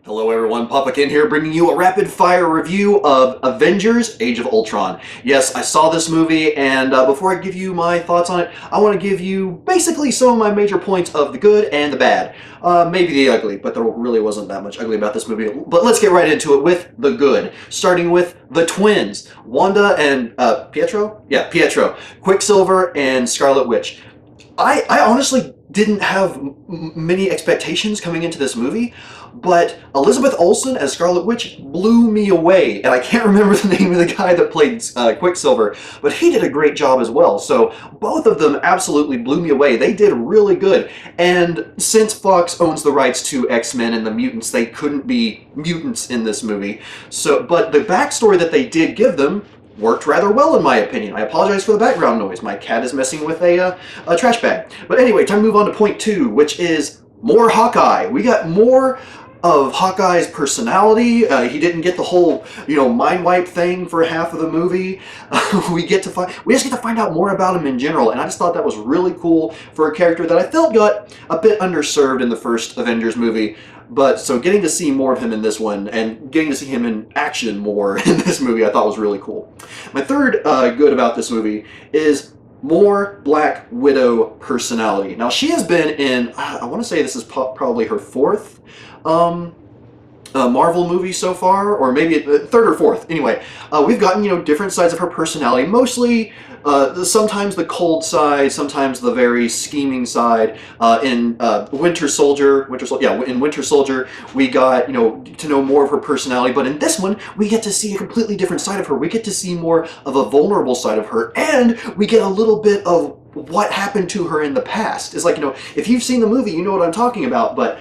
Hello everyone, Papa Kenn here, bringing you a rapid-fire review of Avengers: Age of Ultron. Yes, I saw this movie, and before I give you my thoughts on it, I want to give you basically some of my major points of the good and the bad. Maybe the ugly, but there really wasn't that much ugly about this movie. But let's get right into it with the good, starting with the twins, Wanda and Pietro? Yeah, Pietro. Quicksilver and Scarlet Witch. I honestly didn't have many expectations coming into this movie, but Elizabeth Olsen as Scarlet Witch blew me away, and I can't remember the name of the guy that played Quicksilver, but he did a great job as well. So both of them absolutely blew me away. They did really good, and since Fox owns the rights to X-Men and the mutants, they couldn't be mutants in this movie. But the backstory that they did give them worked rather well, in my opinion. I apologize for the background noise. My cat is messing with a trash bag. But anyway, time to move on to point two, which is more Hawkeye. We got more of Hawkeye's personality. He didn't get the whole, mind wipe thing for half of the movie. We just get to find out more about him in general, and I just thought that was really cool for a character that I felt got a bit underserved in the first Avengers movie. But so getting to see more of him in this one, and getting to see him in action more in this movie, I thought was really cool. My third good about this movie is more Black Widow personality. Now, she has been in, I want to say this is probably her fourth Marvel movie so far, or maybe third or fourth. Anyway, we've gotten, different sides of her personality, mostly sometimes the cold side, sometimes the very scheming side. In Winter Soldier, in Winter Soldier, we got, to know more of her personality, but in this one, we get to see a completely different side of her. We get to see more of a vulnerable side of her, and we get a little bit of what happened to her in the past. It's like, if you've seen the movie, you know what I'm talking about, but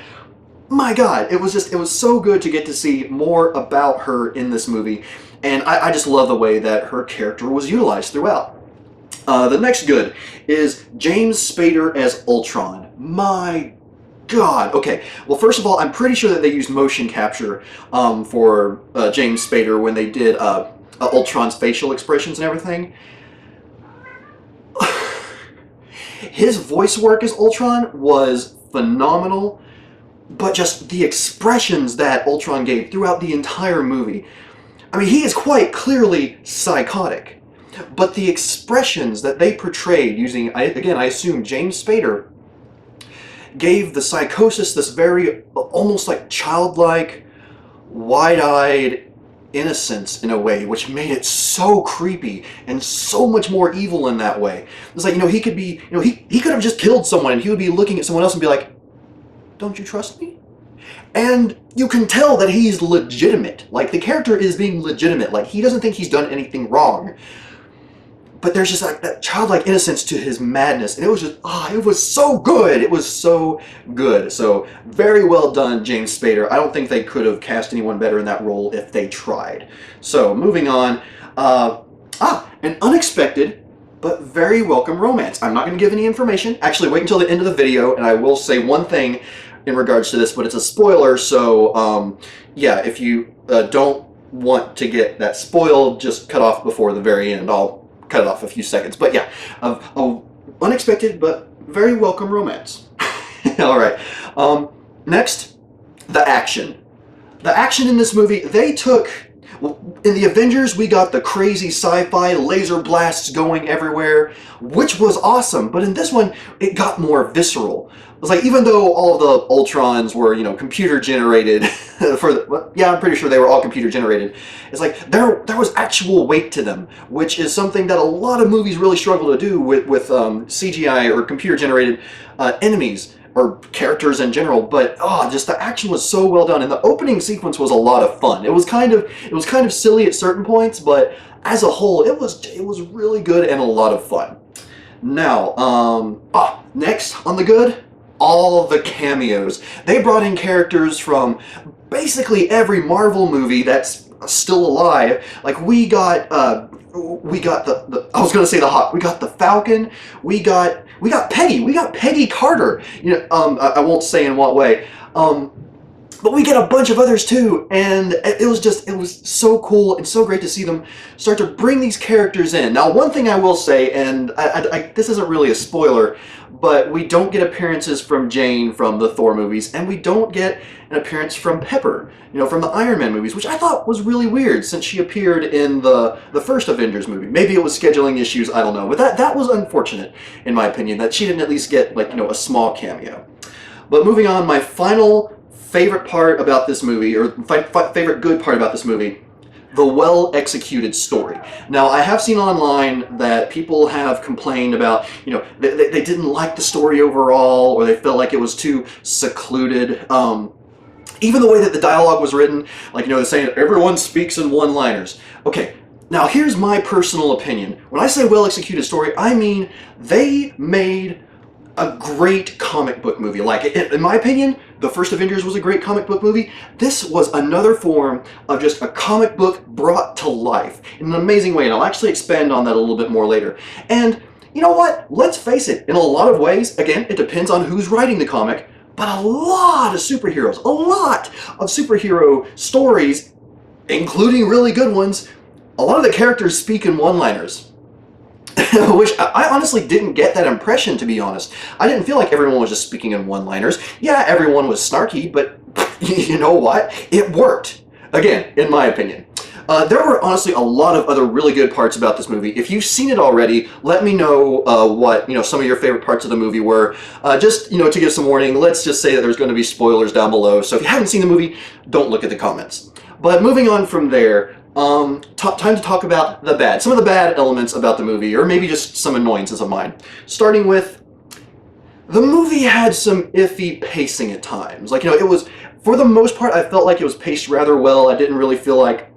my God, it was so good to get to see more about her in this movie, and I just love the way that her character was utilized throughout. The next good is James Spader as Ultron. My God. Okay, well, first of all, I'm pretty sure that they used motion capture for James Spader when they did Ultron's facial expressions and everything. His voice work as Ultron was phenomenal, but just the expressions that Ultron gave throughout the entire movie. I mean, he is quite clearly psychotic, but the expressions that they portrayed using, again, I assume James Spader, gave the psychosis this very, almost like childlike, wide-eyed innocence in a way, which made it so creepy and so much more evil in that way. It's like, he could be, he could have just killed someone, and he would be looking at someone else and be like, "Don't you trust me?" And you can tell that he's legitimate. Like, the character is being legitimate. Like, he doesn't think he's done anything wrong. But there's just like that childlike innocence to his madness. And it was just, it was so good. It was so good. So, very well done, James Spader. I don't think they could have cast anyone better in that role if they tried. So, moving on. An unexpected but very welcome romance. I'm not going to give any information. Actually, wait until the end of the video, and I will say one thing in regards to this, but it's a spoiler, so yeah, if you don't want to get that spoiled, just cut off before the very end. I'll cut it off a few seconds. But yeah, unexpected but very welcome romance. All right. Next, the action. The action in this movie, they took... In the Avengers, we got the crazy sci-fi laser blasts going everywhere, which was awesome. But in this one, it got more visceral. It was like, even though all of the Ultrons were, computer generated, I'm pretty sure they were all computer generated. It's like there was actual weight to them, which is something that a lot of movies really struggle to do with CGI or computer generated enemies or characters in general. But just the action was so well done, and the opening sequence was a lot of fun. It was kind of silly at certain points, but as a whole, it was really good and a lot of fun. Now, next on the good, all the cameos. They brought in characters from basically every Marvel movie that's still alive. Like, we got the I was gonna say the Hawk. We got the Falcon. We got Peggy. We got Peggy Carter. I won't say in what way. But we get a bunch of others too, and it was so cool and so great to see them start to bring these characters in. Now, one thing I will say, and this isn't really a spoiler, but we don't get appearances from Jane from the Thor movies, and we don't get an appearance from Pepper, from the Iron Man movies, which I thought was really weird since she appeared in the first Avengers movie. Maybe it was scheduling issues, I don't know, but that was unfortunate, in my opinion, that she didn't at least get, a small cameo. But moving on, my final favorite part about this movie, or favorite good part about this movie, the well-executed story. Now, I have seen online that people have complained about, they didn't like the story overall, or they felt like it was too secluded. Even the way that the dialogue was written, they're saying everyone speaks in one-liners. Okay, now here's my personal opinion. When I say well-executed story, I mean they made a great comic book movie. In my opinion, the first Avengers was a great comic book movie. This was another form of just a comic book brought to life in an amazing way, and I'll actually expand on that a little bit more later. And you know what? Let's face it, in a lot of ways, again, it depends on who's writing the comic, but a lot of superheroes, a lot of superhero stories, including really good ones, a lot of the characters speak in one-liners. Which I honestly didn't get that impression, to be honest. I didn't feel like everyone was just speaking in one-liners. Yeah, everyone was snarky, but you know what? It worked. Again, in my opinion. There were honestly a lot of other really good parts about this movie. If you've seen it already, let me know what some of your favorite parts of the movie were. Just to give some warning, let's just say that there's going to be spoilers down below. So if you haven't seen the movie, don't look at the comments. But moving on from there, time to talk about some of the bad elements about the movie, or maybe just some annoyances of mine. Starting with, the movie had some iffy pacing at times. It was, for the most part, I felt like it was paced rather well. I didn't really feel like,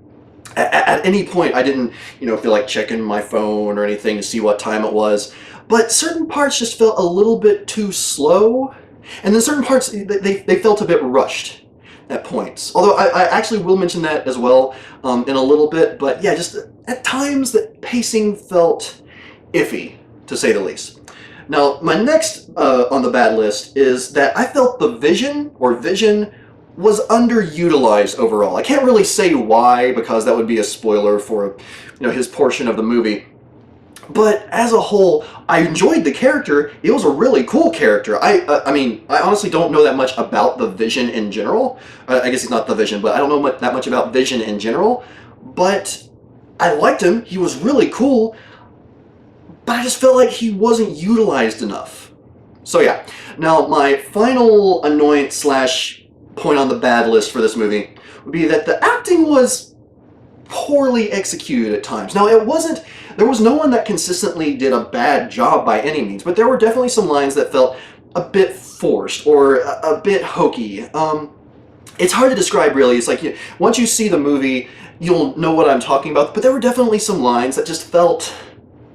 at any point, I didn't, feel like checking my phone or anything to see what time it was. But certain parts just felt a little bit too slow, and then certain parts, they felt a bit rushed at points. Although I actually will mention that as well in a little bit, but yeah, just at times the pacing felt iffy, to say the least. Now, my next on the bad list is that I felt the vision was underutilized overall. I can't really say why, because that would be a spoiler for his portion of the movie. But as a whole, I enjoyed the character. It was a really cool character. I mean, I honestly don't know that much about the Vision in general. I guess he's not the Vision, but I don't know that much about Vision in general. But I liked him. He was really cool. But I just felt like he wasn't utilized enough. So yeah. Now, my final annoyance / point on the bad list for this movie would be that the acting was poorly executed at times. Now, there was no one that consistently did a bad job by any means, but there were definitely some lines that felt a bit forced or a bit hokey. It's hard to describe, really. It's like, once you see the movie, you'll know what I'm talking about, but there were definitely some lines that just felt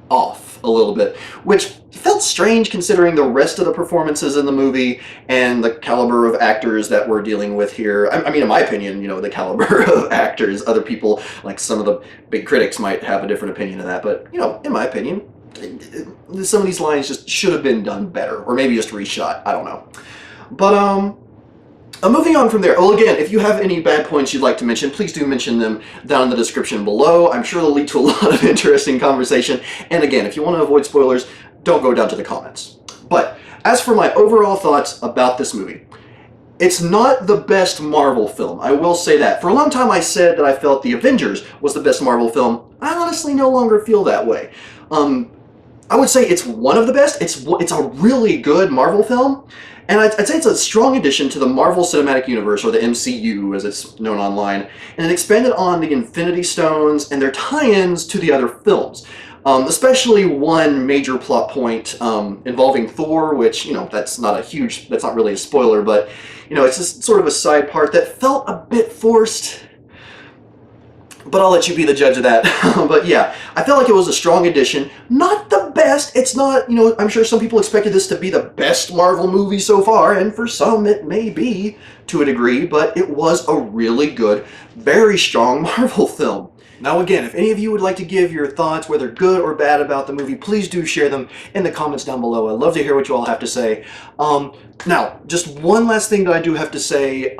off a little bit, which felt strange considering the rest of the performances in the movie and the caliber of actors that we're dealing with here. I mean, in my opinion, the caliber of actors. Other people, like some of the big critics, might have a different opinion of that, but, in my opinion, some of these lines just should have been done better, or maybe just reshot. I don't know. But, moving on from there, well, again, if you have any bad points you'd like to mention, please do mention them down in the description below. I'm sure they'll lead to a lot of interesting conversation. And again, if you want to avoid spoilers, don't go down to the comments. But as for my overall thoughts about this movie, it's not the best Marvel film. I will say that. For a long time, I said that I felt The Avengers was the best Marvel film. I honestly no longer feel that way. I would say it's one of the best. It's a really good Marvel film. And I'd say it's a strong addition to the Marvel Cinematic Universe, or the MCU as it's known online, and it expanded on the Infinity Stones and their tie-ins to the other films. Especially one major plot point involving Thor, which, that's not really a spoiler, but, it's just sort of a side part that felt a bit forced. But I'll let you be the judge of that. But yeah, I felt like it was a strong addition. Not the best. It's not, I'm sure some people expected this to be the best Marvel movie so far, and for some it may be to a degree, but it was a really good, very strong Marvel film. Now again, if any of you would like to give your thoughts, whether good or bad, about the movie, please do share them in the comments down below. I'd love to hear what you all have to say. Now, just one last thing that I do have to say.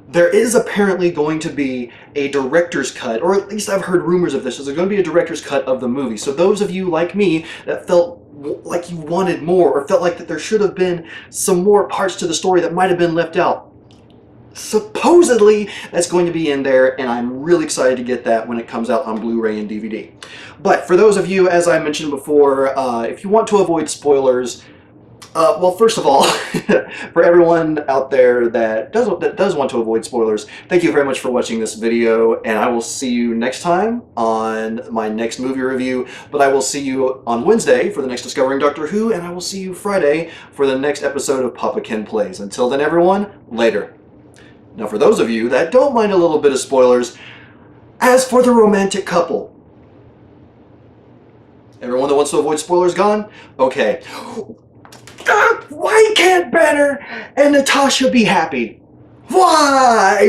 there is apparently going to be a director's cut, or at least I've heard rumors of this, so there's going to be a director's cut of the movie. So those of you like me that felt like you wanted more, or felt like that there should have been some more parts to the story that might have been left out, supposedly that's going to be in there, and I'm really excited to get that when it comes out on Blu-ray and DVD. But for those of you, as I mentioned before, if you want to avoid spoilers, well, first of all, for everyone out there that does want to avoid spoilers, thank you very much for watching this video, and I will see you next time on my next movie review. But I will see you on Wednesday for the next Discovering Doctor Who, and I will see you Friday for the next episode of Papa Kenn Plays. Until then, everyone, later. Now, for those of you that don't mind a little bit of spoilers, as for the romantic couple, everyone that wants to avoid spoilers gone? Okay. Why can't Renner and Natasha be happy? Why?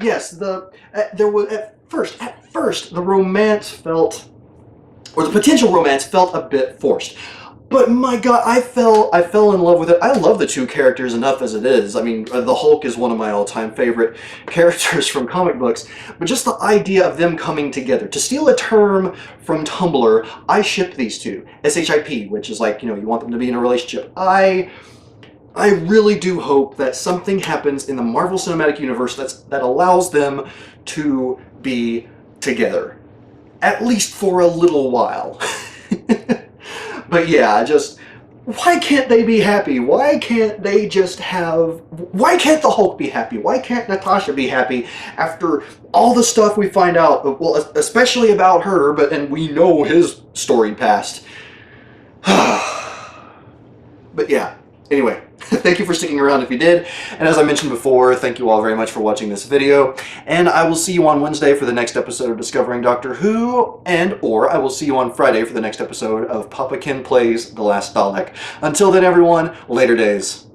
Yes, there was at first the romance felt, or the potential romance felt a bit forced. But my God, I fell in love with it. I love the two characters enough as it is. I mean, the Hulk is one of my all-time favorite characters from comic books. But just the idea of them coming together. To steal a term from Tumblr, I ship these two. SHIP, which is like, you know, you want them to be in a relationship. I really do hope that something happens in the Marvel Cinematic Universe that allows them to be together. At least for a little while. But yeah, just, why can't they be happy? Why can't they just have, why can't the Hulk be happy? Why can't Natasha be happy after all the stuff we find out, well, especially about her, and we know his storied past. But yeah, anyway. Thank you for sticking around if you did, and as I mentioned before, thank you all very much for watching this video, and I will see you on Wednesday for the next episode of Discovering Doctor Who, or I will see you on Friday for the next episode of Papa Kenn Plays The Last Dalek. Until then, everyone, later days.